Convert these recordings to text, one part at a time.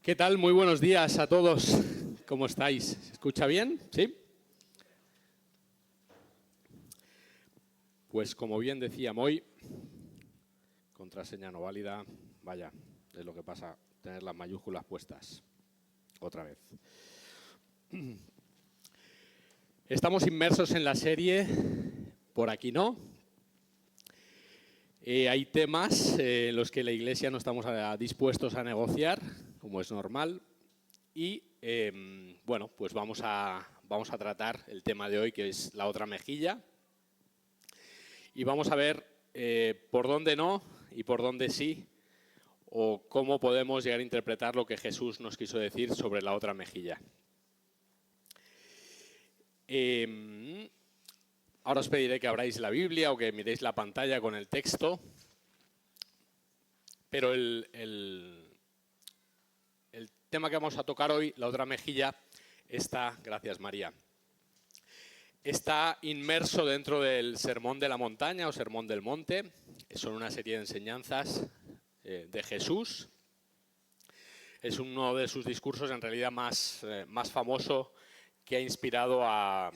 ¿Qué tal? Muy buenos días a todos. ¿Cómo estáis? ¿Se escucha bien? ¿Sí? Pues como bien decía Moy, contraseña no válida. Vaya, es lo que pasa, tener las mayúsculas puestas. Otra vez. Estamos inmersos en la serie Por aquí no. Hay temas en los que la Iglesia no estamos dispuestos a negociar, como es normal. Y bueno, pues vamos a tratar el tema de hoy, que es la otra mejilla. Y vamos a ver por dónde no y por dónde sí, o cómo podemos llegar a interpretar lo que Jesús nos quiso decir sobre la otra mejilla. Ahora os pediré que abráis la Biblia o que miréis la pantalla con el texto, pero el tema que vamos a tocar hoy, la otra mejilla, está, gracias María, está inmerso dentro del Sermón de la Montaña o Sermón del Monte. Son una serie de enseñanzas de Jesús. Es uno de sus discursos en realidad más famoso, que ha inspirado a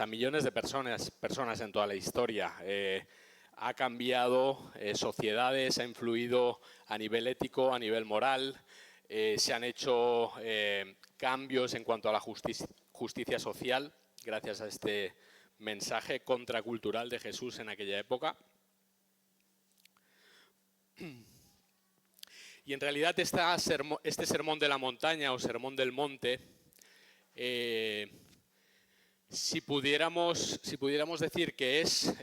millones de personas en toda la historia. Ha cambiado sociedades, ha influido a nivel ético, a nivel moral. Se han hecho cambios en cuanto a la justicia social gracias a este mensaje contracultural de Jesús en aquella época. Y en realidad este sermón de la montaña o sermón del monte, si pudiéramos decir que es,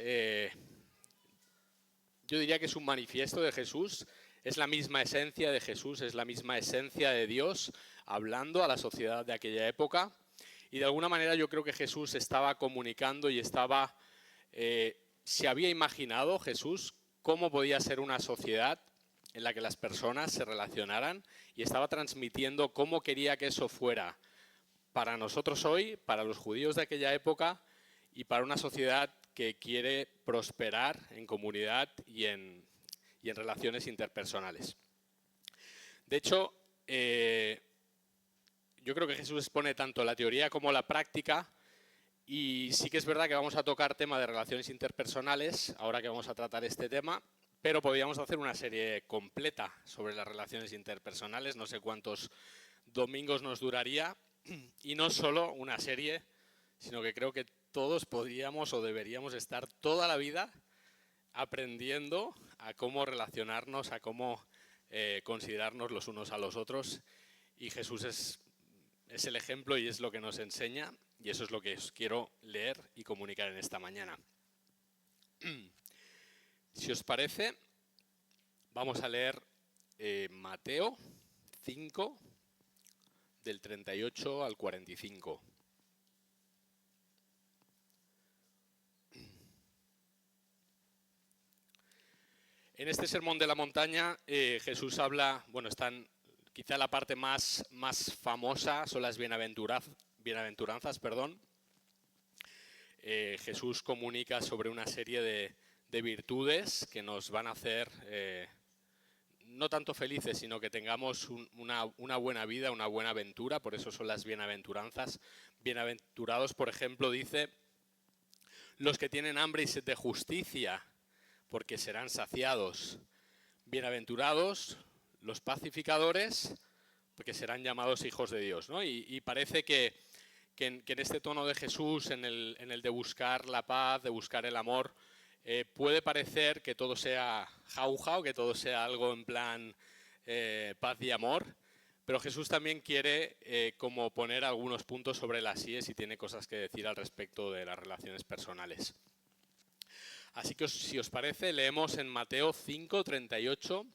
yo diría que es un manifiesto de Jesús, es la misma esencia de Jesús, es la misma esencia de Dios hablando a la sociedad de aquella época. Y de alguna manera yo creo que Jesús estaba comunicando y se había imaginado Jesús cómo podía ser una sociedad en la que las personas se relacionaran, y estaba transmitiendo cómo quería que eso fuera para nosotros hoy, para los judíos de aquella época y para una sociedad que quiere prosperar en comunidad y en relaciones interpersonales. De hecho, yo creo que Jesús expone tanto la teoría como la práctica, y sí que es verdad que vamos a tocar tema de relaciones interpersonales, ahora que vamos a tratar este tema, pero podríamos hacer una serie completa sobre las relaciones interpersonales, no sé cuántos domingos nos duraría, y no solo una serie, sino que creo que todos podríamos o deberíamos estar toda la vida aprendiendo a cómo relacionarnos, a cómo considerarnos los unos a los otros, y Jesús es el ejemplo y es lo que nos enseña, y eso es lo que os quiero leer y comunicar en esta mañana. Si os parece, vamos a leer Mateo 5, del 38 al 45. En este sermón de la montaña Jesús habla, quizá la parte más famosa son las bienaventuranzas. Jesús comunica sobre una serie de virtudes que nos van a hacer no tanto felices, sino que tengamos una buena vida, una buena aventura. Por eso son las bienaventuranzas. Bienaventurados, por ejemplo, dice: los que tienen hambre y sed de justicia, porque serán saciados. Bienaventurados los pacificadores, porque serán llamados hijos de Dios, ¿no? Y parece que en este tono de Jesús, en el de buscar la paz, de buscar el amor, puede parecer que todo sea jauja o que todo sea algo en plan paz y amor, pero Jesús también quiere como poner algunos puntos sobre las íes y tiene cosas que decir al respecto de las relaciones personales. Así que si os parece, leemos en Mateo 5, 38.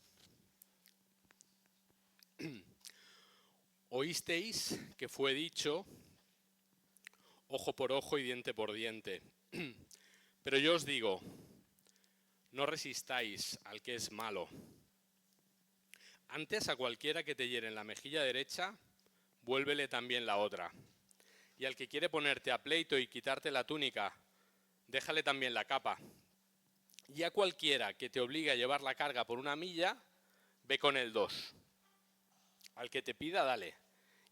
Oísteis que fue dicho: ojo por ojo y diente por diente. Pero yo os digo, no resistáis al que es malo. Antes, a cualquiera que te hiere en la mejilla derecha, vuélvele también la otra. Y al que quiere ponerte a pleito y quitarte la túnica, déjale también la capa. Y a cualquiera que te obligue a llevar la carga por 1 milla, ve con él 2. Al que te pida, dale.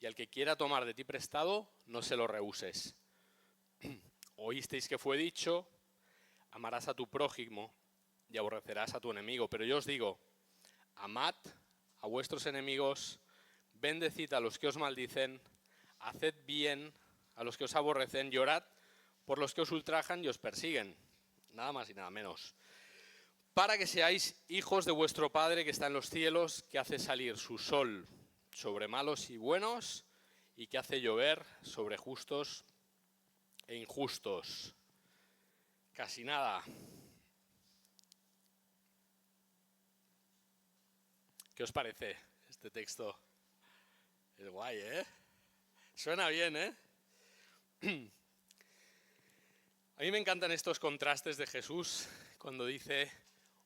Y al que quiera tomar de ti prestado, no se lo rehuses. Oísteis que fue dicho, amarás a tu prójimo y aborrecerás a tu enemigo. Pero yo os digo, amad a vuestros enemigos, bendecid a los que os maldicen, haced bien a los que os aborrecen, llorad por los que os ultrajan y os persiguen. Nada más y nada menos. Para que seáis hijos de vuestro Padre que está en los cielos, que hace salir su sol sobre malos y buenos y que hace llover sobre justos e injustos. Casi nada. ¿Qué os parece este texto? Es guay, ¿eh? Suena bien, ¿eh? A mí me encantan estos contrastes de Jesús cuando dice,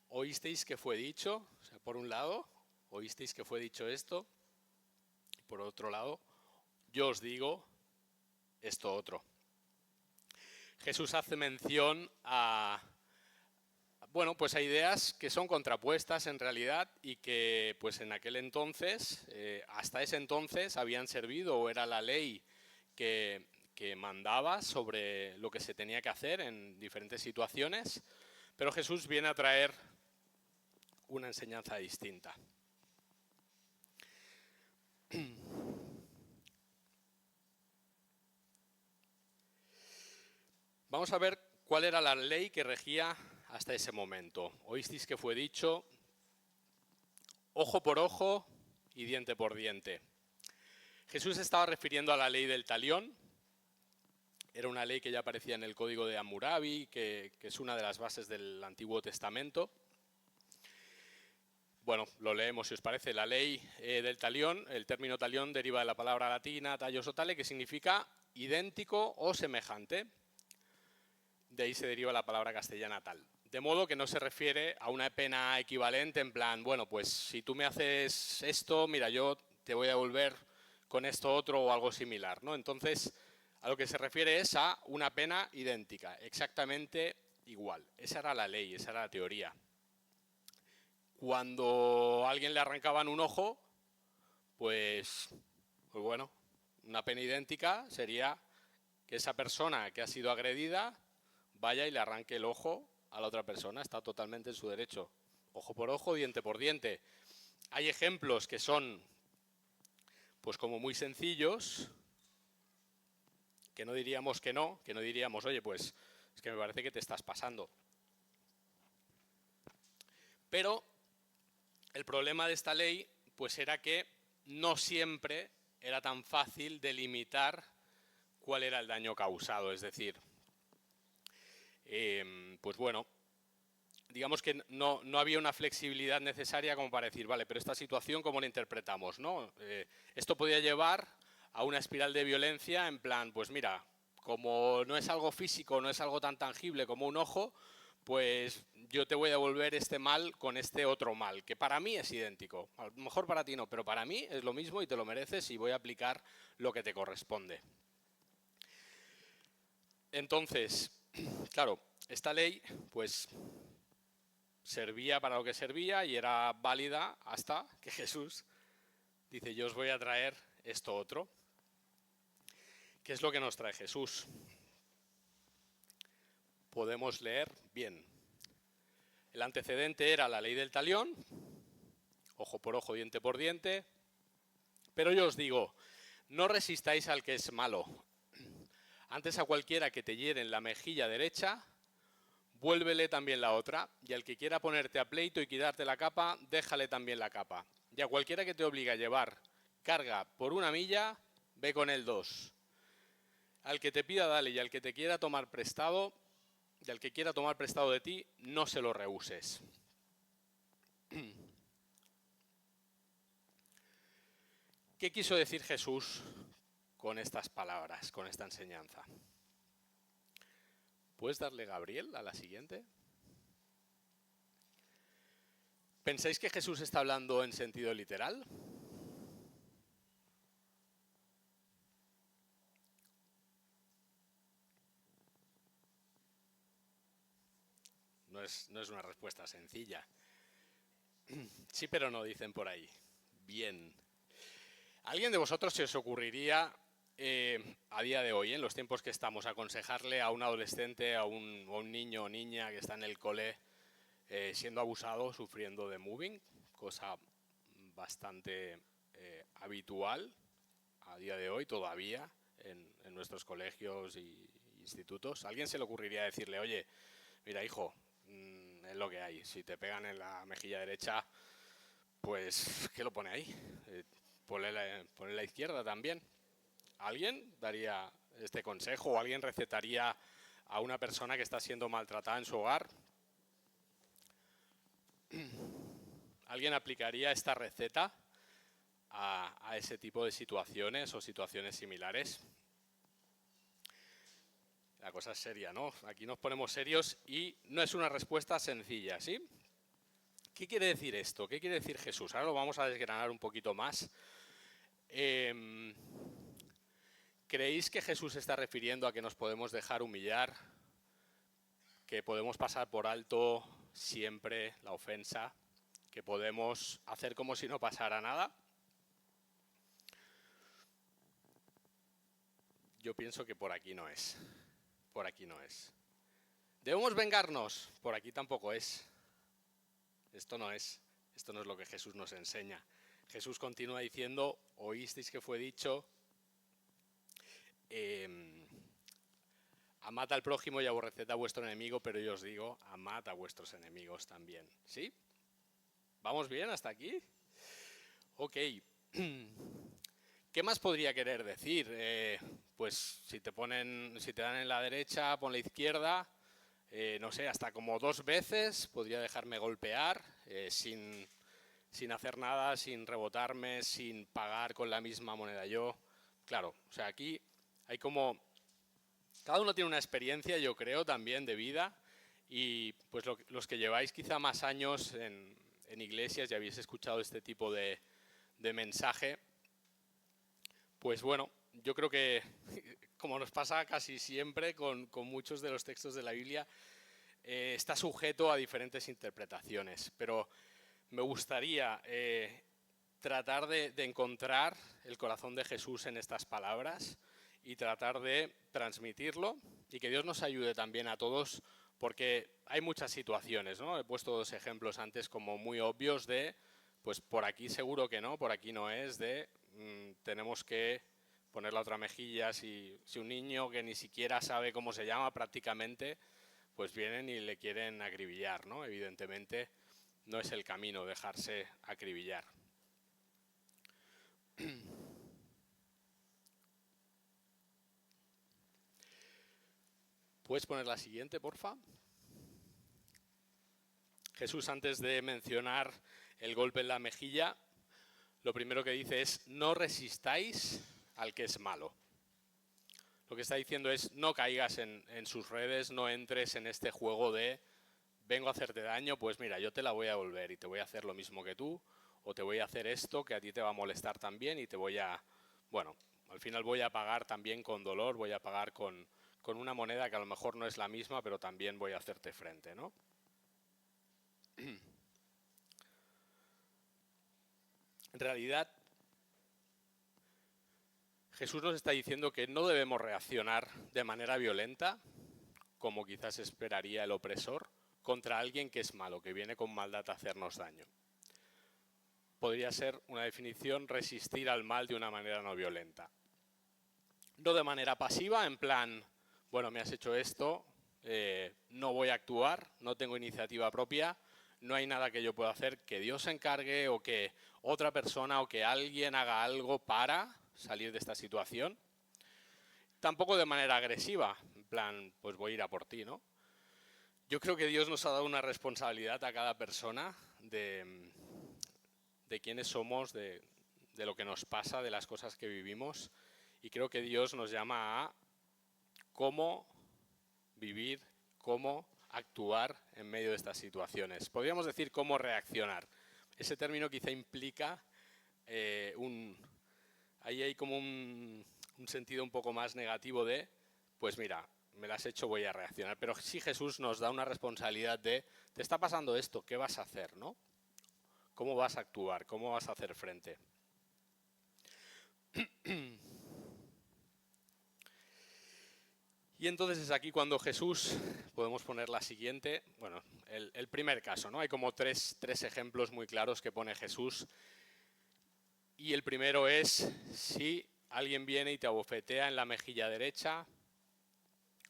oísteis que fue dicho, o sea, por un lado, oísteis que fue dicho esto, y por otro lado, yo os digo esto otro. Jesús hace mención a ideas que son contrapuestas en realidad y que pues en aquel entonces, hasta ese entonces, habían servido o era la ley que mandaba sobre lo que se tenía que hacer en diferentes situaciones, pero Jesús viene a traer una enseñanza distinta. Vamos a ver cuál era la ley que regía hasta ese momento. Oísteis que fue dicho, ojo por ojo y diente por diente. Jesús estaba refiriendo a la ley del talión. Era una ley que ya aparecía en el Código de Hammurabi, que es una de las bases del Antiguo Testamento. Bueno, lo leemos si os parece. La ley del talión, el término talión deriva de la palabra latina tallos o tale, que significa idéntico o semejante. De ahí se deriva la palabra castellana tal. De modo que no se refiere a una pena equivalente en plan, bueno, pues si tú me haces esto, mira, yo te voy a devolver con esto otro o algo similar, ¿no? Entonces, a lo que se refiere es a una pena idéntica, exactamente igual. Esa era la ley, esa era la teoría. Cuando a alguien le arrancaban un ojo, pues bueno, una pena idéntica sería que esa persona que ha sido agredida vaya y le arranque el ojo a la otra persona, está totalmente en su derecho. Ojo por ojo, diente por diente. Hay ejemplos que son, pues como muy sencillos, que no diríamos que no diríamos, oye, pues es que me parece que te estás pasando. Pero el problema de esta ley, pues era que no siempre era tan fácil delimitar cuál era el daño causado, es decir, pues bueno, digamos que no había una flexibilidad necesaria como para decir, vale, pero esta situación, ¿cómo la interpretamos, no? Esto podía llevar a una espiral de violencia en plan, pues mira, como no es algo físico, no es algo tan tangible como un ojo, pues yo te voy a devolver este mal con este otro mal, que para mí es idéntico. A lo mejor para ti no, pero para mí es lo mismo y te lo mereces y voy a aplicar lo que te corresponde. Entonces, claro, esta ley, pues servía para lo que servía y era válida hasta que Jesús dice, yo os voy a traer esto otro. ¿Qué es lo que nos trae Jesús? Podemos leer bien. El antecedente era la ley del talión, ojo por ojo, diente por diente, pero yo os digo, no resistáis al que es malo. Antes a cualquiera que te hiere en la mejilla derecha, vuélvele también la otra, y al que quiera ponerte a pleito y quitarte la capa, déjale también la capa. Y a cualquiera que te obligue a llevar carga por 1 milla, ve con él 2. Al que te pida, dale, y al que te quiera tomar prestado, y al que quiera tomar prestado de ti, no se lo rehuses. ¿Qué quiso decir Jesús con estas palabras, con esta enseñanza? ¿Puedes darle Gabriel a la siguiente? ¿Pensáis que Jesús está hablando en sentido literal? No es una respuesta sencilla. Sí, pero no, dicen por ahí. Bien. ¿Alguien de vosotros se os ocurriría a día de hoy, en los tiempos que estamos, aconsejarle a un adolescente, a un niño o niña que está en el cole siendo abusado, sufriendo de mobbing, cosa bastante habitual a día de hoy todavía en nuestros colegios y institutos? ¿A alguien se le ocurriría decirle, oye, mira hijo, es lo que hay, si te pegan en la mejilla derecha, pues ¿qué lo pone ahí? Ponle la izquierda también. ¿Alguien daría este consejo o alguien recetaría a una persona que está siendo maltratada en su hogar? ¿Alguien aplicaría esta receta a ese tipo de situaciones o situaciones similares? La cosa es seria, ¿no? Aquí nos ponemos serios y no es una respuesta sencilla, ¿sí? ¿Qué quiere decir esto? ¿Qué quiere decir Jesús? Ahora lo vamos a desgranar un poquito más. ¿Creéis que Jesús se está refiriendo a que nos podemos dejar humillar? ¿Que podemos pasar por alto siempre la ofensa? ¿Que podemos hacer como si no pasara nada? Yo pienso que por aquí no es. Por aquí no es. ¿Debemos vengarnos? Por aquí tampoco es. Esto no es. Esto no es lo que Jesús nos enseña. Jesús continúa diciendo, oísteis que fue dicho, amad al prójimo y aborreced a vuestro enemigo, pero yo os digo, amad a vuestros enemigos también. ¿Sí? ¿Vamos bien hasta aquí? Ok. ¿Qué más podría querer decir? Pues si te dan en la derecha, pon la izquierda. No sé, hasta como 2 veces podría dejarme golpear sin hacer nada, sin rebotarme, sin pagar con la misma moneda yo. Claro, o sea, aquí hay como... Cada uno tiene una experiencia, yo creo, también de vida, y pues los que lleváis quizá más años en iglesias y habéis escuchado este tipo de mensaje, pues bueno, yo creo que, como nos pasa casi siempre con muchos de los textos de la Biblia, está sujeto a diferentes interpretaciones, pero me gustaría tratar de encontrar el corazón de Jesús en estas palabras y tratar de transmitirlo y que Dios nos ayude también a todos, porque hay muchas situaciones, ¿no? He puesto 2 ejemplos antes como muy obvios de, pues por aquí seguro que no, por aquí no es, de tenemos que poner la otra mejilla si un niño que ni siquiera sabe cómo se llama prácticamente, pues vienen y le quieren acribillar, ¿no? Evidentemente no es el camino dejarse acribillar. ¿Puedes poner la siguiente, porfa? Jesús, antes de mencionar el golpe en la mejilla, lo primero que dice es, no resistáis al que es malo. Lo que está diciendo es, no caigas en sus redes, no entres en este juego de, vengo a hacerte daño, pues mira, yo te la voy a devolver y te voy a hacer lo mismo que tú, o te voy a hacer esto que a ti te va a molestar también y te voy a, bueno, al final voy a pagar también con dolor, voy a pagar con una moneda que a lo mejor no es la misma, pero también voy a hacerte frente, ¿no? En realidad, Jesús nos está diciendo que no debemos reaccionar de manera violenta, como quizás esperaría el opresor, contra alguien que es malo, que viene con maldad a hacernos daño. Podría ser una definición resistir al mal de una manera no violenta. No de manera pasiva, en plan, bueno, me has hecho esto, no voy a actuar, no tengo iniciativa propia, no hay nada que yo pueda hacer, que Dios se encargue o que otra persona o que alguien haga algo para salir de esta situación. Tampoco de manera agresiva, en plan, pues voy a ir a por ti, ¿no? Yo creo que Dios nos ha dado una responsabilidad a cada persona de quiénes somos, de lo que nos pasa, de las cosas que vivimos, y creo que Dios nos llama a cómo vivir, cómo actuar en medio de estas situaciones. Podríamos decir cómo reaccionar. Ese término quizá implica ahí hay como un sentido un poco más negativo de, pues mira, me lo has hecho, voy a reaccionar. Pero sí Jesús nos da una responsabilidad de, te está pasando esto, ¿qué vas a hacer, no? ¿Cómo vas a actuar? ¿Cómo vas a hacer frente? Y entonces es aquí cuando Jesús, podemos poner la siguiente, bueno, el primer caso, ¿no? Hay como tres ejemplos muy claros que pone Jesús. Y el primero es, si alguien viene y te abofetea en la mejilla derecha,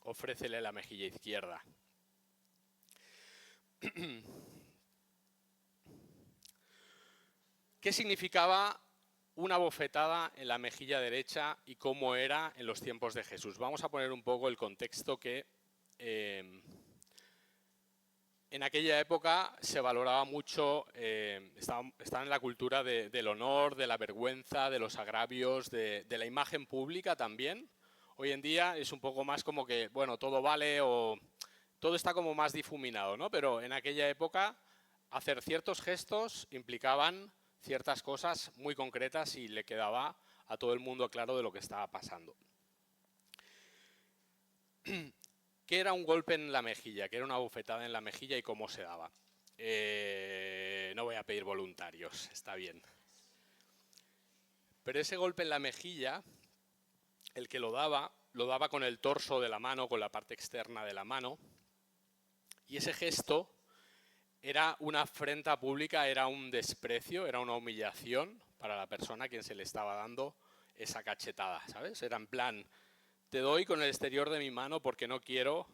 ofrécele la mejilla izquierda. ¿Qué significaba una bofetada en la mejilla derecha y cómo era en los tiempos de Jesús? Vamos a poner un poco el contexto que en aquella época se valoraba mucho, estaba en la cultura del honor, de la vergüenza, de los agravios, de la imagen pública también. Hoy en día es un poco más como que, bueno, todo vale o todo está como más difuminado, ¿no? Pero en aquella época hacer ciertos gestos implicaban ciertas cosas muy concretas y le quedaba a todo el mundo claro de lo que estaba pasando. ¿Qué era un golpe en la mejilla? ¿Qué era una bofetada en la mejilla y cómo se daba? No voy a pedir voluntarios, está bien. Pero ese golpe en la mejilla, el que lo daba con el torso de la mano, con la parte externa de la mano, y ese gesto era una afrenta pública, era un desprecio, era una humillación para la persona a quien se le estaba dando esa cachetada, ¿sabes? Era en plan, te doy con el exterior de mi mano porque no quiero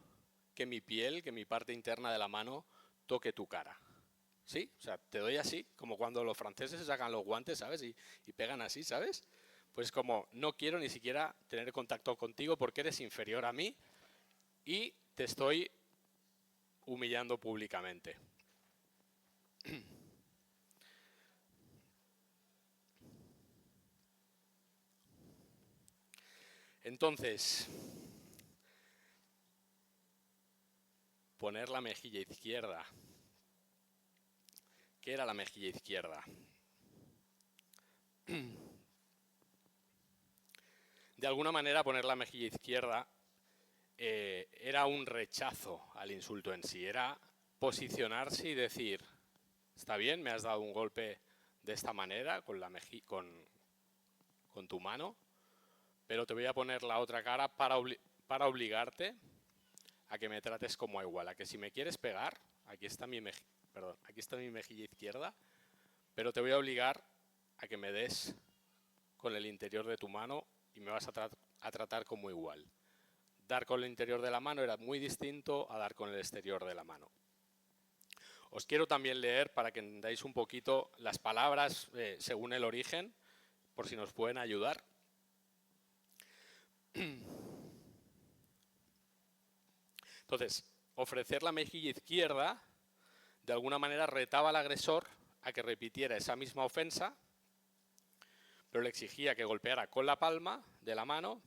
que mi piel, que mi parte interna de la mano toque tu cara. ¿Sí? O sea, te doy así, como cuando los franceses se sacan los guantes, ¿sabes? Y pegan así, ¿sabes? Pues como no quiero ni siquiera tener contacto contigo porque eres inferior a mí y te estoy humillando públicamente. Entonces, poner la mejilla izquierda. ¿Qué era la mejilla izquierda? De alguna manera poner la mejilla izquierda era un rechazo al insulto en sí, era posicionarse y decir, está bien, me has dado un golpe de esta manera, con tu mano, pero te voy a poner la otra cara para obligarte a que me trates como a igual, a que si me quieres pegar, aquí está mi mejilla izquierda, pero te voy a obligar a que me des con el interior de tu mano y me vas a tratar como igual. Dar con el interior de la mano era muy distinto a dar con el exterior de la mano. Os quiero también leer para que entendáis un poquito las palabras según el origen, por si nos pueden ayudar. Entonces, ofrecer la mejilla izquierda de alguna manera retaba al agresor a que repitiera esa misma ofensa, pero le exigía que golpeara con la palma de la mano,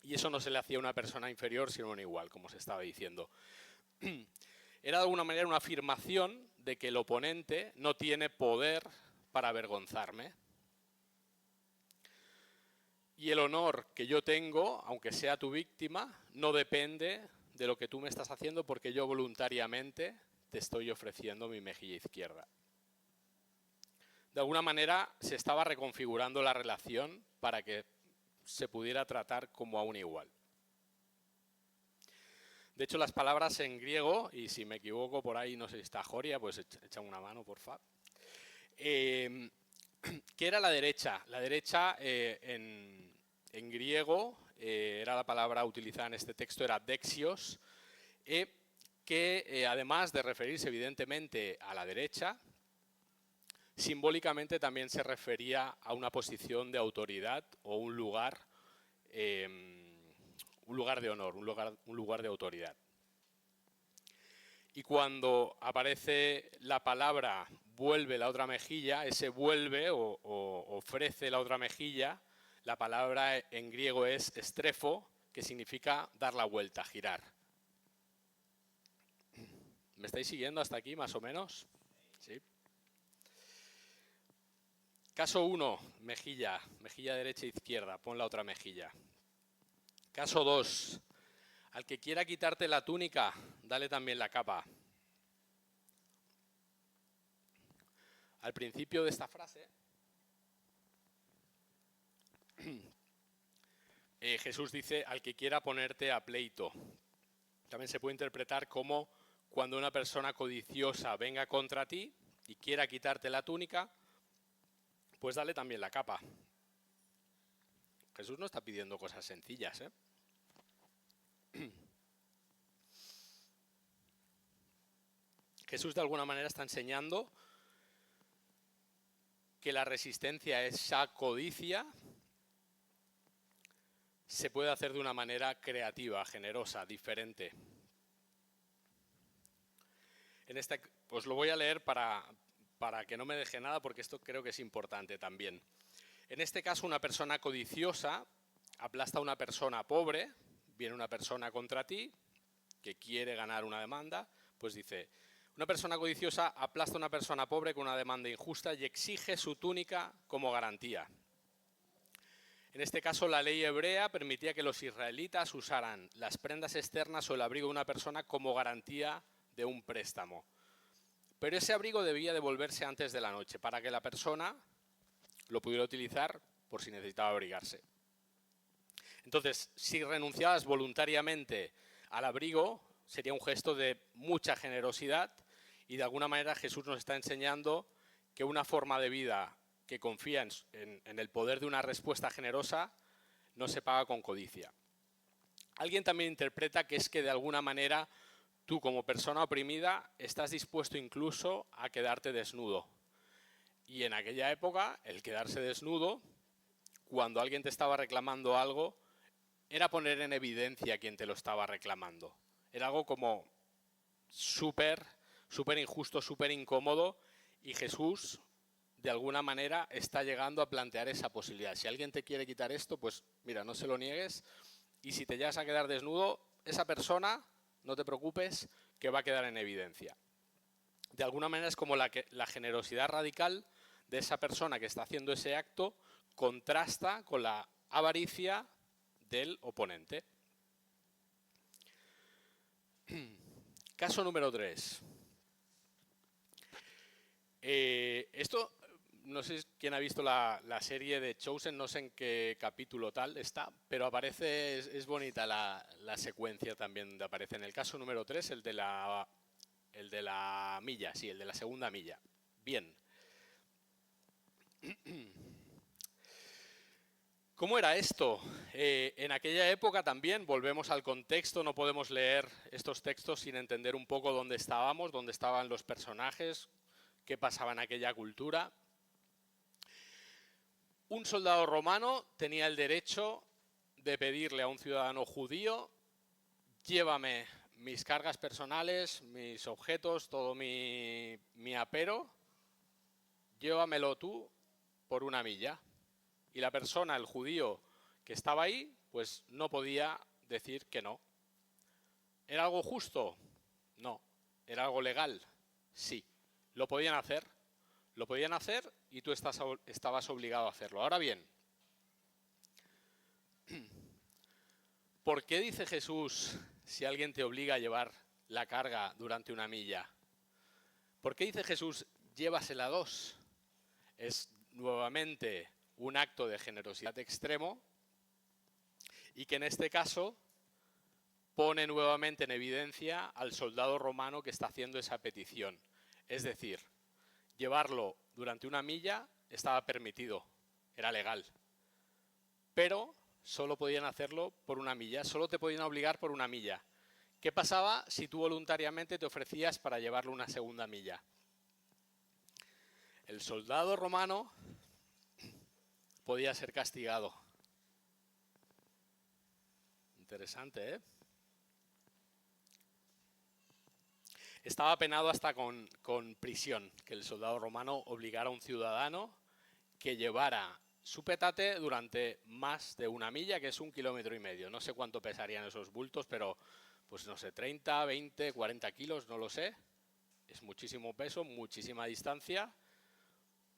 y eso no se le hacía a una persona inferior, sino a una igual, como se estaba diciendo. Era de alguna manera una afirmación de que el oponente no tiene poder para avergonzarme. Y el honor que yo tengo, aunque sea tu víctima, no depende de lo que tú me estás haciendo porque yo voluntariamente te estoy ofreciendo mi mejilla izquierda. De alguna manera se estaba reconfigurando la relación para que se pudiera tratar como a un igual. De hecho, las palabras en griego, y si me equivoco por ahí, no sé si está Joria, pues echa una mano, por favor. ¿Qué era la derecha? La derecha en griego, era la palabra utilizada en este texto, era dexios, que además de referirse evidentemente a la derecha, simbólicamente también se refería a una posición de autoridad o un lugar de honor, un lugar de autoridad. Y cuando aparece la palabra vuelve la otra mejilla, ese vuelve o ofrece la otra mejilla, la palabra en griego es estrefo, que significa dar la vuelta, girar. ¿Me estáis siguiendo hasta aquí, más o menos? ¿Sí? Caso 1, mejilla derecha e izquierda, pon la otra mejilla. Caso 2, al que quiera quitarte la túnica, dale también la capa. Al principio de esta frase Jesús dice al que quiera ponerte a pleito. También se puede interpretar como cuando una persona codiciosa venga contra ti y quiera quitarte la túnica, pues dale también la capa. Jesús no está pidiendo cosas sencillas, ¿eh? Jesús de alguna manera está enseñando que la resistencia a esa codicia se puede hacer de una manera creativa, generosa, diferente. Os lo voy a leer para que no me deje nada, porque esto creo que es importante también. En este caso, una persona codiciosa aplasta a una persona pobre. Viene una persona contra ti que quiere ganar una demanda, pues dice: una persona codiciosa aplasta a una persona pobre con una demanda injusta y exige su túnica como garantía. En este caso, la ley hebrea permitía que los israelitas usaran las prendas externas o el abrigo de una persona como garantía de un préstamo. Pero ese abrigo debía devolverse antes de la noche para que la persona lo pudiera utilizar por si necesitaba abrigarse. Entonces, si renunciabas voluntariamente al abrigo, sería un gesto de mucha generosidad, y de alguna manera Jesús nos está enseñando que una forma de vida que confía en el poder de una respuesta generosa no se paga con codicia. Alguien también interpreta que es que de alguna manera tú, como persona oprimida, estás dispuesto incluso a quedarte desnudo. Y en aquella época, el quedarse desnudo, cuando alguien te estaba reclamando algo, era poner en evidencia a quien te lo estaba reclamando. Era algo como súper injusto, súper incómodo, y Jesús, de alguna manera, está llegando a plantear esa posibilidad. Si alguien te quiere quitar esto, pues mira, no se lo niegues, y si te llegas a quedar desnudo, esa persona, no te preocupes, que va a quedar en evidencia. De alguna manera es como la generosidad radical de esa persona que está haciendo ese acto contrasta con la avaricia del oponente. Caso número 3. Esto, no sé quién ha visto la serie de Chosen, no sé en qué capítulo tal está, pero aparece, es bonita la secuencia también donde aparece. En el caso número 3, el de la milla, sí, el de la segunda milla. Bien. ¿Cómo era esto? En aquella época también, volvemos al contexto, no podemos leer estos textos sin entender un poco dónde estábamos, dónde estaban los personajes, qué pasaba en aquella cultura. Un soldado romano tenía el derecho de pedirle a un ciudadano judío: llévame mis cargas personales, mis objetos, todo mi apero, llévamelo tú por una milla. Y la persona, el judío que estaba ahí, pues no podía decir que no. ¿Era algo justo? No. ¿Era algo legal? Sí. ¿Lo podían hacer? Lo podían hacer y tú estabas obligado a hacerlo. Ahora bien, ¿por qué dice Jesús si alguien te obliga a llevar la carga durante una milla? ¿Por qué dice Jesús llévasela 2? Es nuevamente un acto de generosidad extremo, y que en este caso pone nuevamente en evidencia al soldado romano que está haciendo esa petición. Es decir, llevarlo durante una milla estaba permitido, era legal, pero solo podían hacerlo por una milla, solo te podían obligar por una milla. ¿Qué pasaba si tú voluntariamente te ofrecías para llevarlo una segunda milla? El soldado romano podía ser castigado. Interesante, ¿eh? Estaba penado hasta con prisión, que el soldado romano obligara a un ciudadano que llevara su petate durante más de una milla, que es 1,5 kilómetros. No sé cuánto pesarían esos bultos, pero pues no sé, 30, 20, 40 kilos, no lo sé. Es muchísimo peso, muchísima distancia,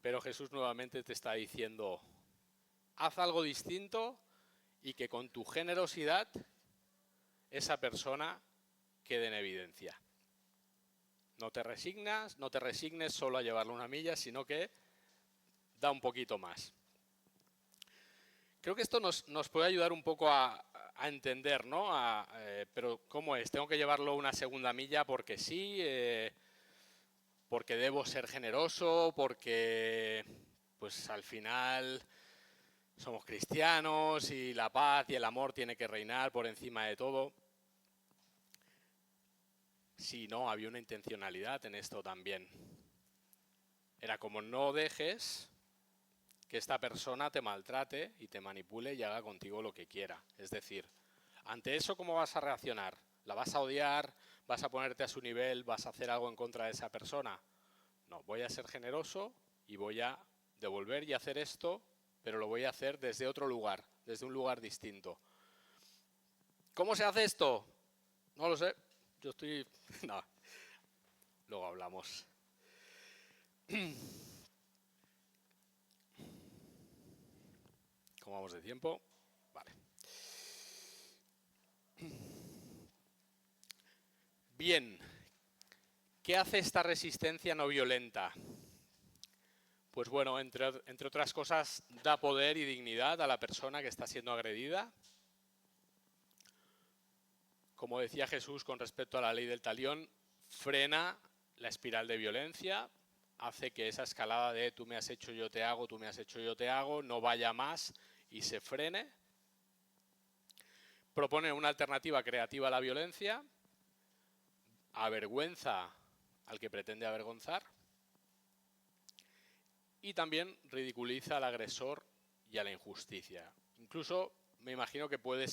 pero Jesús nuevamente te está diciendo: haz algo distinto y que con tu generosidad esa persona quede en evidencia. No te resignes solo a llevarlo una milla, sino que da un poquito más. Creo que esto nos puede ayudar un poco a entender, ¿no? Pero ¿cómo es? ¿Tengo que llevarlo una segunda milla porque sí? ¿Porque debo ser generoso? ¿Porque pues al final somos cristianos y la paz y el amor tiene que reinar por encima de todo? Sí, no, había una intencionalidad en esto también. Era como no dejes que esta persona te maltrate y te manipule y haga contigo lo que quiera. Es decir, ante eso, ¿cómo vas a reaccionar? ¿La vas a odiar? ¿Vas a ponerte a su nivel? ¿Vas a hacer algo en contra de esa persona? No, voy a ser generoso y voy a devolver y hacer esto, pero lo voy a hacer desde otro lugar, desde un lugar distinto. ¿Cómo se hace esto? No lo sé. Yo estoy... No, luego hablamos. ¿Cómo vamos de tiempo? Vale. Bien. ¿Qué hace esta resistencia no violenta? Pues bueno, entre otras cosas, da poder y dignidad a la persona que está siendo agredida. Como decía Jesús con respecto a la ley del talión, frena la espiral de violencia, hace que esa escalada de tú me has hecho, yo te hago, tú me has hecho, yo te hago, no vaya más y se frene. Propone una alternativa creativa a la violencia, avergüenza al que pretende avergonzar y también ridiculiza al agresor y a la injusticia. Incluso me imagino que puede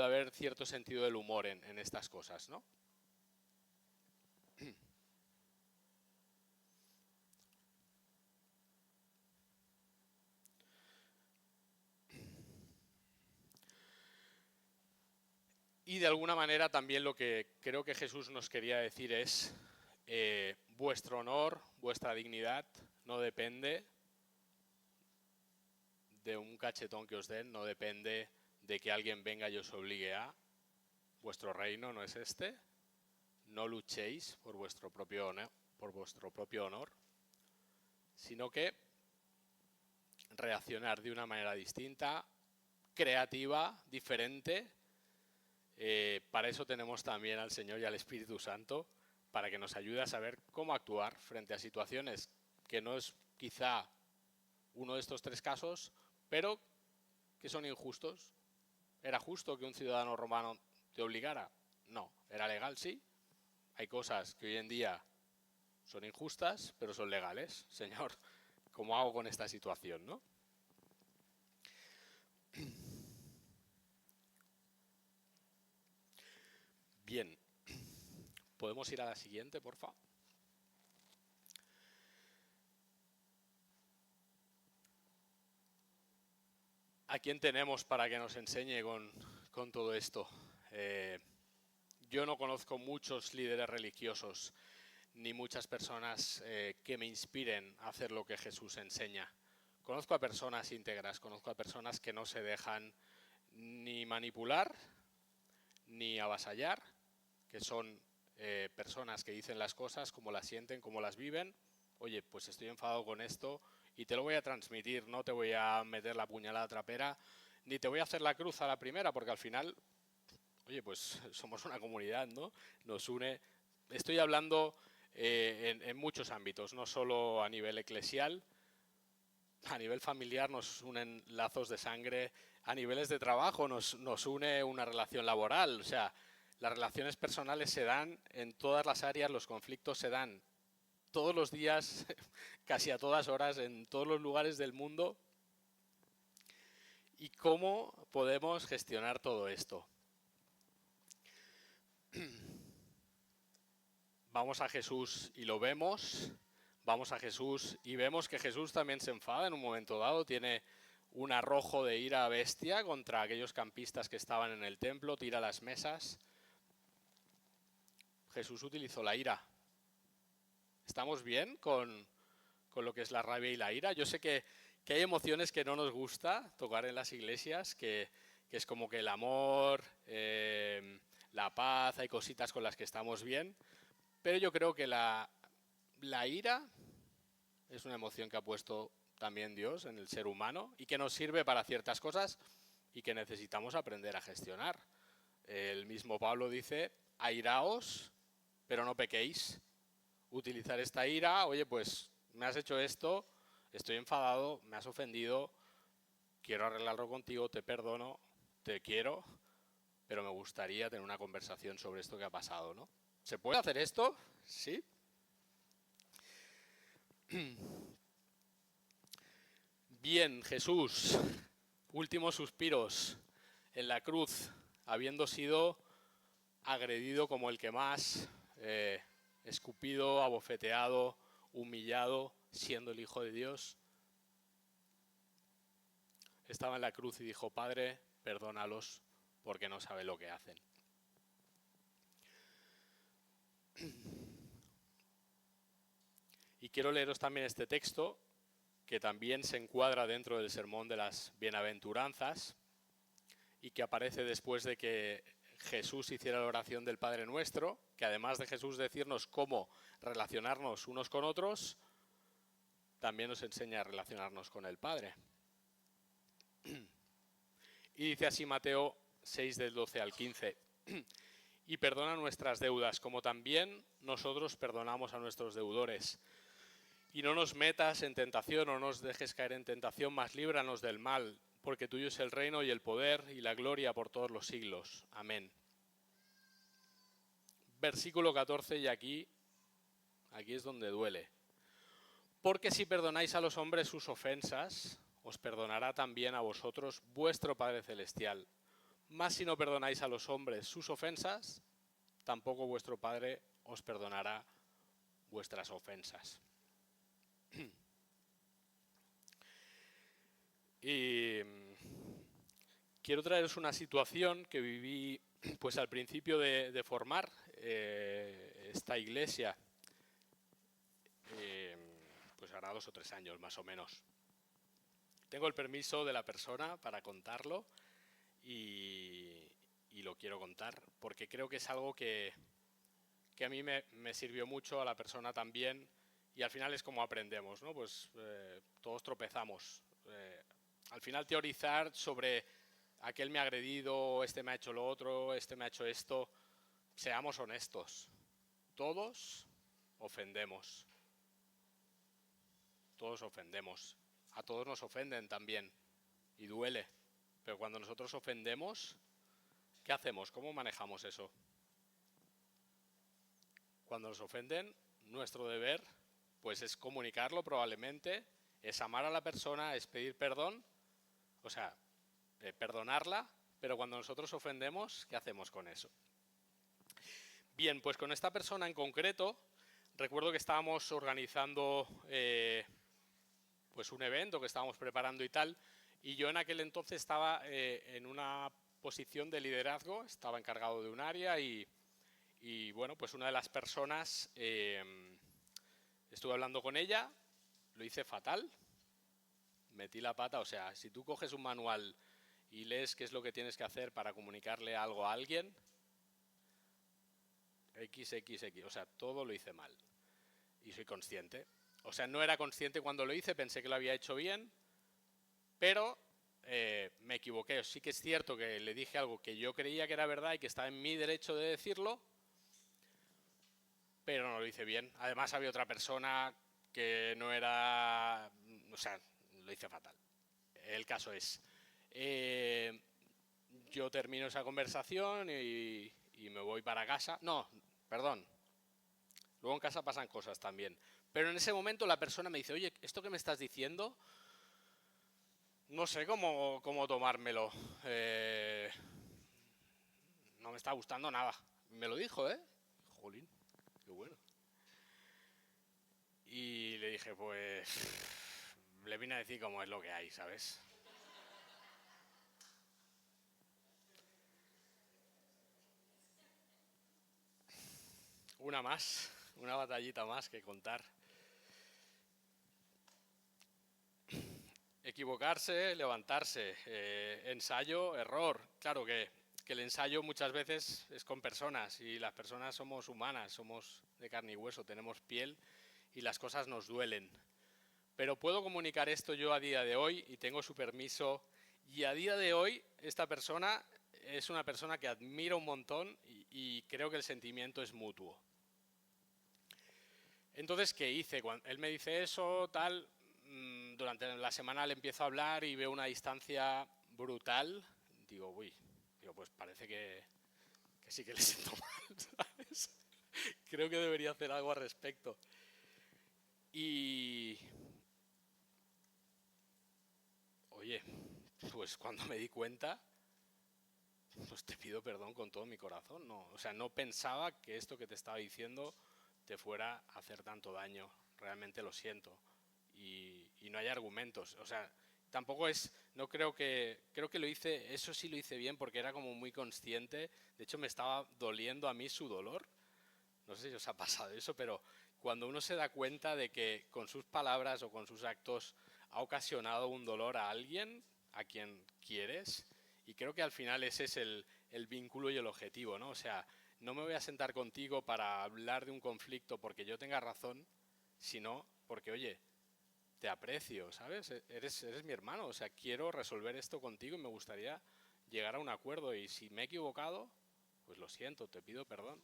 haber cierto sentido del humor en estas cosas, ¿no? Y de alguna manera también lo que creo que Jesús nos quería decir es vuestro honor, vuestra dignidad no depende de un cachetón que os den, no depende de que alguien venga y os obligue a. Vuestro reino no es este. No luchéis por vuestro propio honor, sino que reaccionar de una manera distinta, creativa, diferente. Para eso tenemos también al Señor y al Espíritu Santo, para que nos ayude a saber cómo actuar frente a situaciones que no es quizá uno de estos tres casos, pero que son injustos. ¿Era justo que un ciudadano romano te obligara? No. ¿Era legal? Sí. Hay cosas que hoy en día son injustas, pero son legales. Señor, ¿cómo hago con esta situación, no? Bien. ¿Podemos ir a la siguiente, por favor? ¿A quién tenemos para que nos enseñe con todo esto? Yo no conozco muchos líderes religiosos ni muchas personas que me inspiren a hacer lo que Jesús enseña. Conozco a personas íntegras, conozco a personas que no se dejan ni manipular ni avasallar, que son personas que dicen las cosas como las sienten, como las viven. Oye, pues estoy enfadado con esto y te lo voy a transmitir, no te voy a meter la puñalada trapera, ni te voy a hacer la cruz a la primera, porque al final, oye, pues somos una comunidad, ¿no? Nos une. Estoy hablando en muchos ámbitos, no solo a nivel eclesial, a nivel familiar nos unen lazos de sangre, a niveles de trabajo nos une una relación laboral, o sea, las relaciones personales se dan en todas las áreas, los conflictos se dan todos los días, casi a todas horas, en todos los lugares del mundo. ¿Y cómo podemos gestionar todo esto? Vamos a Jesús y lo vemos, vamos a Jesús y vemos que Jesús también se enfada en un momento dado, tiene un arrojo de ira bestia contra aquellos campistas que estaban en el templo, tira las mesas. Jesús utilizó la ira. ¿Estamos bien con lo que es la rabia y la ira? Yo sé que hay emociones que no nos gusta tocar en las iglesias, que es como que el amor, la paz, hay cositas con las que estamos bien, pero yo creo que la ira es una emoción que ha puesto también Dios en el ser humano y que nos sirve para ciertas cosas y que necesitamos aprender a gestionar. El mismo Pablo dice, airaos, pero no pequéis. Utilizar esta ira, oye, pues me has hecho esto, estoy enfadado, me has ofendido, quiero arreglarlo contigo, te perdono, te quiero, pero me gustaría tener una conversación sobre esto que ha pasado, ¿no? ¿Se puede hacer esto? Sí. Bien, Jesús, últimos suspiros en la cruz, habiendo sido agredido como el que más, escupido, abofeteado, humillado, siendo el Hijo de Dios, estaba en la cruz y dijo, Padre, perdónalos porque no saben lo que hacen. Y quiero leeros también este texto, que también se encuadra dentro del sermón de las bienaventuranzas y que aparece después de que Jesús hiciera la oración del Padre Nuestro, que además de Jesús decirnos cómo relacionarnos unos con otros, también nos enseña a relacionarnos con el Padre. Y dice así Mateo 6 del 12 al 15, y perdona nuestras deudas, como también nosotros perdonamos a nuestros deudores. Y no nos metas en tentación, o nos dejes caer en tentación, mas líbranos del mal, porque tuyo es el reino y el poder y la gloria por todos los siglos. Amén. Versículo 14, y aquí es donde duele. Porque si perdonáis a los hombres sus ofensas, os perdonará también a vosotros vuestro Padre Celestial. Mas si no perdonáis a los hombres sus ofensas, tampoco vuestro Padre os perdonará vuestras ofensas. Y quiero traeros una situación que viví pues al principio de formar esta iglesia, pues hará 2 o 3 años más o menos. Tengo el permiso de la persona para contarlo y lo quiero contar porque creo que es algo que a mí me sirvió mucho, a la persona también, y al final es como aprendemos, ¿no? Pues todos tropezamos. Al final teorizar sobre aquel me ha agredido, este me ha hecho lo otro, este me ha hecho esto, seamos honestos. Todos ofendemos. Todos ofendemos. A todos nos ofenden también. Y duele. Pero cuando nosotros ofendemos, ¿qué hacemos? ¿Cómo manejamos eso? Cuando nos ofenden, nuestro deber pues es comunicarlo probablemente, es amar a la persona, es pedir perdón, o sea, perdonarla, pero cuando nosotros ofendemos, ¿qué hacemos con eso? Bien, pues con esta persona en concreto, recuerdo que estábamos organizando pues un evento que estábamos preparando y tal, y yo en aquel entonces estaba en una posición de liderazgo, estaba encargado de un área y bueno, pues una de las personas, estuve hablando con ella, lo hice fatal, metí la pata, o sea, si tú coges un manual y lees qué es lo que tienes que hacer para comunicarle algo a alguien, XXX, o sea, todo lo hice mal. Y soy consciente. O sea, no era consciente cuando lo hice, pensé que lo había hecho bien, pero me equivoqué. Sí que es cierto que le dije algo que yo creía que era verdad y que estaba en mi derecho de decirlo, pero no lo hice bien. Además había otra persona que no era... O sea, lo hice fatal. El caso es... yo termino esa conversación y me voy para casa. No, perdón. Luego en casa pasan cosas también. Pero en ese momento la persona me dice, oye, esto que me estás diciendo, no sé cómo tomármelo. No me está gustando nada. Me lo dijo, ¿eh? Jolín, qué bueno. Y le dije, pues, le vine a decir cómo es lo que hay, ¿sabes? Una más, una batallita más que contar. Equivocarse, levantarse, ensayo, error. Claro que el ensayo muchas veces es con personas y las personas somos humanas, somos de carne y hueso, tenemos piel y las cosas nos duelen. Pero puedo comunicar esto yo a día de hoy y tengo su permiso. Y a día de hoy esta persona es una persona que admiro un montón y creo que el sentimiento es mutuo. Entonces, ¿qué hice? Cuando él me dice eso, tal, durante la semana le empiezo a hablar y veo una distancia brutal. Digo, uy, pues parece que sí que le siento mal, ¿sabes? Creo que debería hacer algo al respecto. Y, oye, pues cuando me di cuenta, pues te pido perdón con todo mi corazón. No, o sea, no pensaba que esto que te estaba diciendo te fuera a hacer tanto daño. Realmente lo siento. Y no hay argumentos. O sea, tampoco es, no creo que lo hice, eso sí lo hice bien porque era como muy consciente. De hecho, me estaba doliendo a mí su dolor. No sé si os ha pasado eso, pero cuando uno se da cuenta de que con sus palabras o con sus actos ha ocasionado un dolor a alguien, a quien quieres, y creo que al final ese es el vínculo y el objetivo, ¿no? O sea, no me voy a sentar contigo para hablar de un conflicto porque yo tenga razón, sino porque, oye, te aprecio, ¿sabes? Eres mi hermano, o sea, quiero resolver esto contigo y me gustaría llegar a un acuerdo y si me he equivocado, pues lo siento, te pido perdón.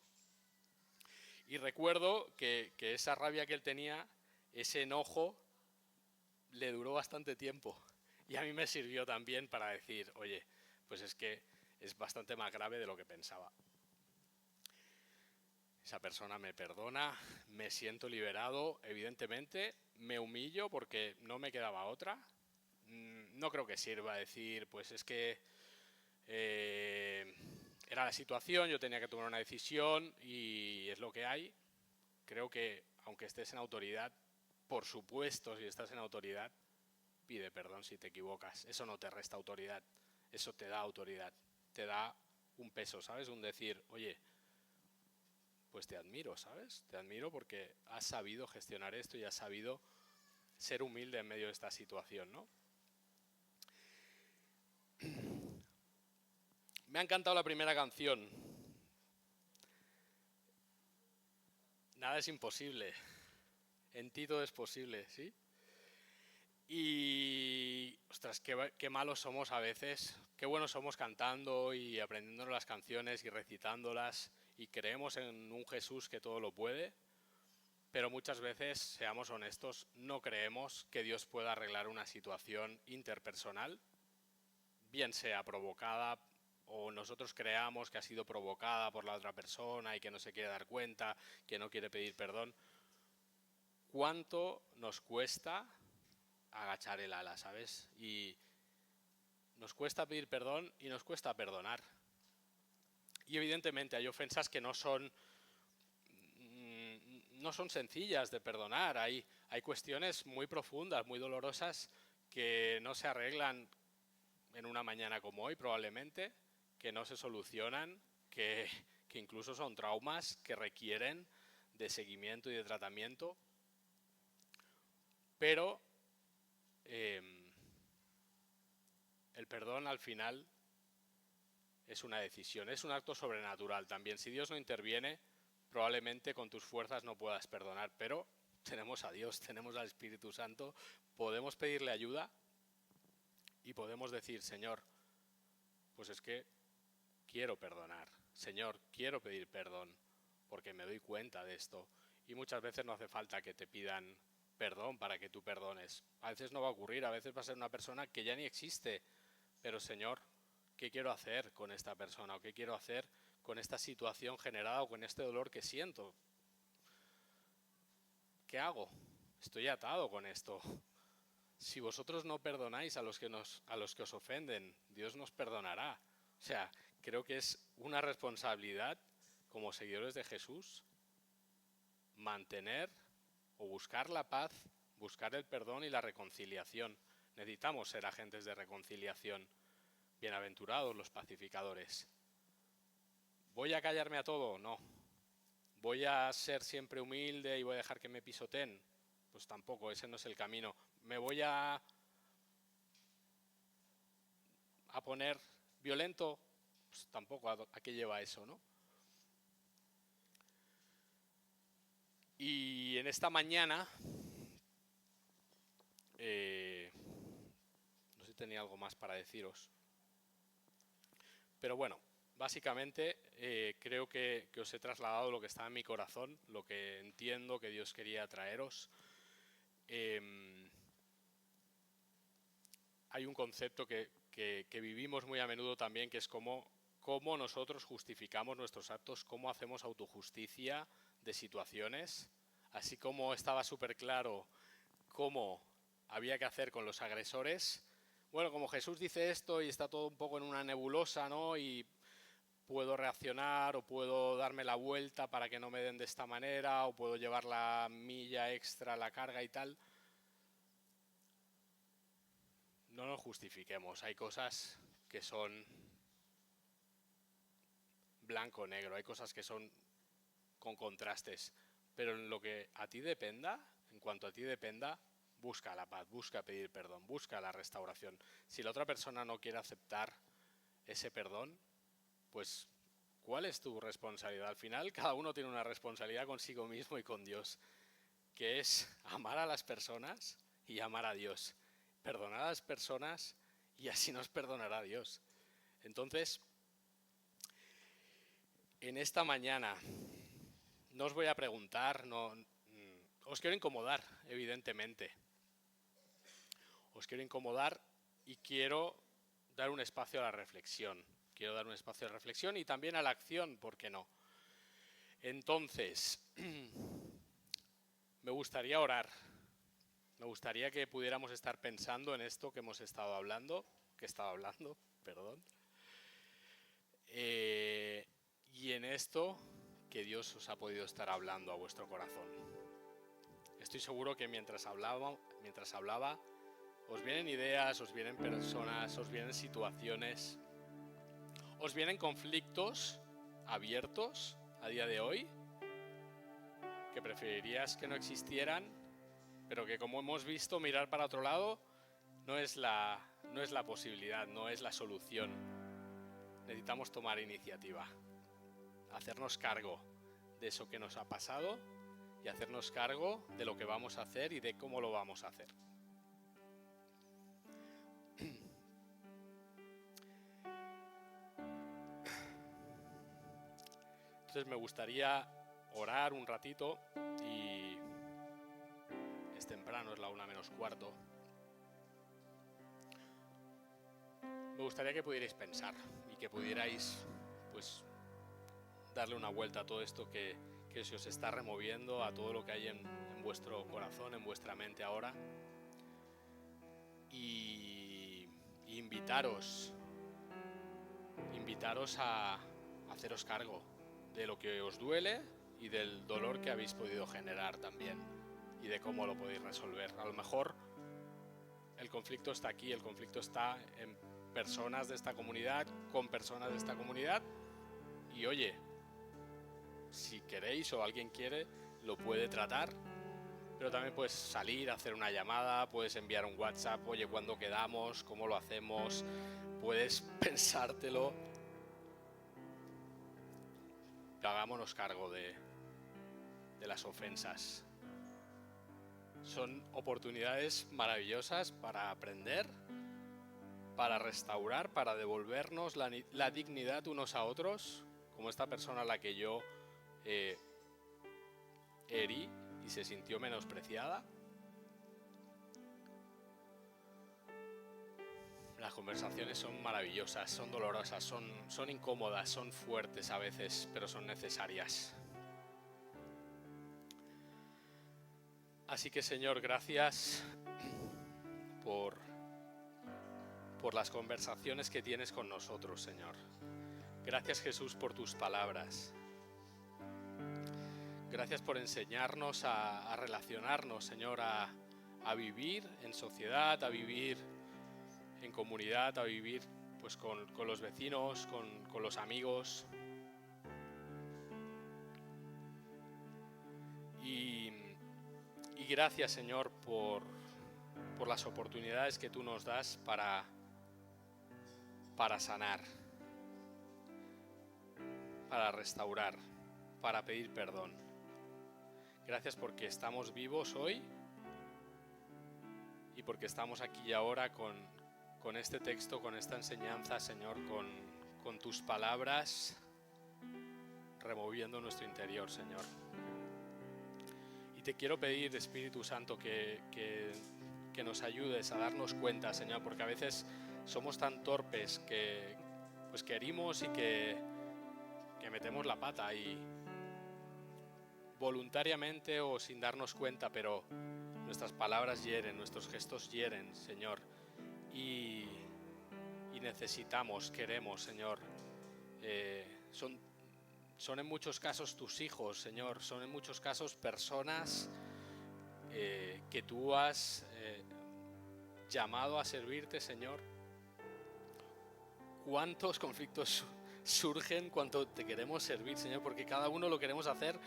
Y recuerdo que esa rabia que él tenía, ese enojo, le duró bastante tiempo. Y a mí me sirvió también para decir, oye, pues es que es bastante más grave de lo que pensaba. Esa persona me perdona, me siento liberado, evidentemente, me humillo porque no me quedaba otra. No creo que sirva decir, pues es que era la situación, yo tenía que tomar una decisión y es lo que hay. Creo que aunque estés en autoridad, por supuesto, si estás en autoridad, pide perdón si te equivocas. Eso no te resta autoridad, eso te da autoridad, te da un peso, ¿sabes? Un decir, oye, pues te admiro, ¿sabes? Te admiro porque has sabido gestionar esto y has sabido ser humilde en medio de esta situación, ¿no? Me ha encantado la primera canción. Nada es imposible. En ti todo es posible, ¿sí? Y, ostras, qué malos somos a veces, qué buenos somos cantando y aprendiéndonos las canciones y recitándolas y creemos en un Jesús que todo lo puede, pero muchas veces, seamos honestos, no creemos que Dios pueda arreglar una situación interpersonal, bien sea provocada o nosotros creamos que ha sido provocada por la otra persona y que no se quiere dar cuenta, que no quiere pedir perdón. ¿Cuánto nos cuesta agachar el ala, ¿sabes? Y nos cuesta pedir perdón y nos cuesta perdonar. Y evidentemente hay ofensas que no son sencillas de perdonar. Hay cuestiones muy profundas, muy dolorosas que no se arreglan en una mañana como hoy probablemente, que no se solucionan, que incluso son traumas que requieren de seguimiento y de tratamiento. Pero el perdón al final es una decisión, es un acto sobrenatural también. Si Dios no interviene, probablemente con tus fuerzas no puedas perdonar, pero tenemos a Dios, tenemos al Espíritu Santo, podemos pedirle ayuda y podemos decir, Señor, pues es que quiero perdonar, Señor, quiero pedir perdón, porque me doy cuenta de esto. Y muchas veces no hace falta que te pidan perdón para que tú perdones. A veces no va a ocurrir, a veces va a ser una persona que ya ni existe, pero Señor, ¿qué quiero hacer con esta persona? ¿O qué quiero hacer con esta situación generada o con este dolor que siento? ¿Qué hago? Estoy atado con esto. Si vosotros no perdonáis a los que os ofenden, Dios nos perdonará. O sea, creo que es una responsabilidad como seguidores de Jesús mantener o buscar la paz, buscar el perdón y la reconciliación. Necesitamos ser agentes de reconciliación. Bienaventurados los pacificadores. ¿Voy a callarme a todo? No. ¿Voy a ser siempre humilde y voy a dejar que me pisoteen? Pues tampoco, ese no es el camino. ¿Me voy a poner violento? Pues tampoco, ¿a qué lleva eso, no? Y en esta mañana No sé si tenía algo más para deciros. Pero bueno, básicamente creo que os he trasladado lo que está en mi corazón, lo que entiendo que Dios quería traeros. Hay un concepto que vivimos muy a menudo también, que es cómo nosotros justificamos nuestros actos, cómo hacemos autojusticia de situaciones, así como estaba súper claro cómo había que hacer con los agresores. Bueno, como Jesús dice esto y está todo un poco en una nebulosa, ¿no? Y puedo reaccionar o puedo darme la vuelta para que no me den de esta manera, o puedo llevar la milla extra, la carga y tal. No nos justifiquemos, hay cosas que son blanco o negro, hay cosas que son con contrastes, pero en lo que a ti dependa, en cuanto a ti dependa, busca la paz, busca pedir perdón, busca la restauración. Si la otra persona no quiere aceptar ese perdón, pues ¿cuál es tu responsabilidad? Al final cada uno tiene una responsabilidad consigo mismo y con Dios, que es amar a las personas y amar a Dios. Perdonar a las personas y así nos perdonará Dios. Entonces, en esta mañana no os voy a preguntar, os quiero incomodar, evidentemente. Os quiero incomodar y quiero dar un espacio a la reflexión. Quiero dar un espacio a la reflexión y también a la acción, ¿por qué no? Entonces, me gustaría orar. Me gustaría que pudiéramos estar pensando en esto que hemos estado hablando, perdón. Y en esto que Dios os ha podido estar hablando a vuestro corazón. Estoy seguro que mientras hablaba, os vienen ideas, os vienen personas, os vienen situaciones, os vienen conflictos abiertos a día de hoy que preferirías que no existieran, pero que, como hemos visto, mirar para otro lado no es la posibilidad, no es la solución. Necesitamos tomar iniciativa, hacernos cargo de eso que nos ha pasado y hacernos cargo de lo que vamos a hacer y de cómo lo vamos a hacer. Entonces me gustaría orar un ratito y es temprano, es la 1:45. Me gustaría que pudierais pensar y que pudierais, pues, darle una vuelta a todo esto que se os está removiendo, a todo lo que hay en vuestro corazón, en vuestra mente ahora, y invitaros a haceros cargo de lo que os duele y del dolor que habéis podido generar también y de cómo lo podéis resolver. A lo mejor el conflicto está aquí, el conflicto está en personas de esta comunidad, con personas de esta comunidad, y oye, si queréis o alguien quiere, lo puede tratar, pero también puedes salir, hacer una llamada, puedes enviar un WhatsApp, oye, ¿cuándo quedamos? ¿Cómo lo hacemos? Puedes pensártelo. Hagámonos cargo de las ofensas. Son oportunidades maravillosas para aprender, para restaurar, para devolvernos la dignidad unos a otros, como esta persona a la que yo herí y se sintió menospreciada. Las conversaciones son maravillosas, son dolorosas, son incómodas, son fuertes a veces, pero son necesarias. Así que, Señor, gracias por las conversaciones que tienes con nosotros, Señor. Gracias, Jesús, por tus palabras. Gracias por enseñarnos a relacionarnos, Señor, a vivir en sociedad, a vivir en comunidad, a vivir, pues, con los vecinos, con los amigos. Y gracias, Señor, por las oportunidades que tú nos das para sanar, para restaurar, para pedir perdón. Gracias porque estamos vivos hoy y porque estamos aquí y ahora con este texto, con esta enseñanza, Señor, con tus palabras removiendo nuestro interior, Señor. Y te quiero pedir, Espíritu Santo, que nos ayudes a darnos cuenta, Señor, porque a veces somos tan torpes que herimos y que metemos la pata, y voluntariamente o sin darnos cuenta, pero nuestras palabras hieren, nuestros gestos hieren, Señor, y necesitamos, queremos, Señor, son en muchos casos tus hijos, Señor, son en muchos casos personas que tú has llamado a servirte, Señor. ¿Cuántos conflictos surgen cuando te queremos servir, Señor? Porque cada uno lo queremos hacer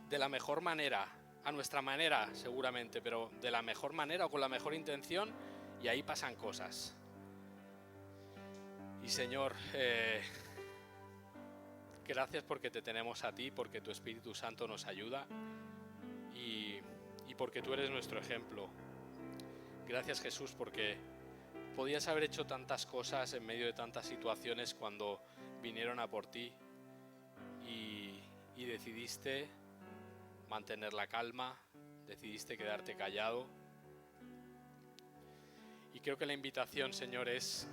de la mejor manera, a nuestra manera seguramente, pero de la mejor manera o con la mejor intención, y ahí pasan cosas. Y Señor, gracias porque te tenemos a ti, porque tu Espíritu Santo nos ayuda y porque tú eres nuestro ejemplo. Gracias, Jesús, porque podías haber hecho tantas cosas en medio de tantas situaciones cuando vinieron a por ti, y decidiste mantener la calma, decidiste quedarte callado. Y creo que la invitación, Señor, es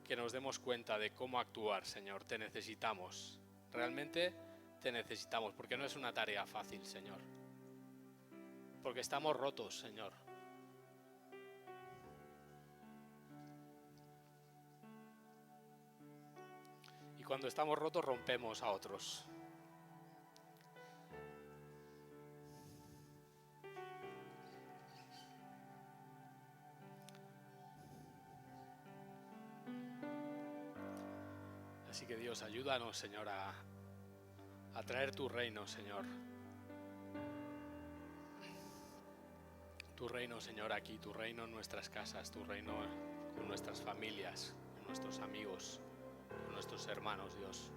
que nos demos cuenta de cómo actuar, Señor. Te necesitamos, realmente te necesitamos, porque no es una tarea fácil, Señor, porque estamos rotos, Señor. Y cuando estamos rotos rompemos a otros. Así que Dios, ayúdanos, Señor, a traer tu reino, Señor. Tu reino, Señor, aquí, tu reino en nuestras casas, tu reino con nuestras familias, con nuestros amigos, con nuestros hermanos, Dios.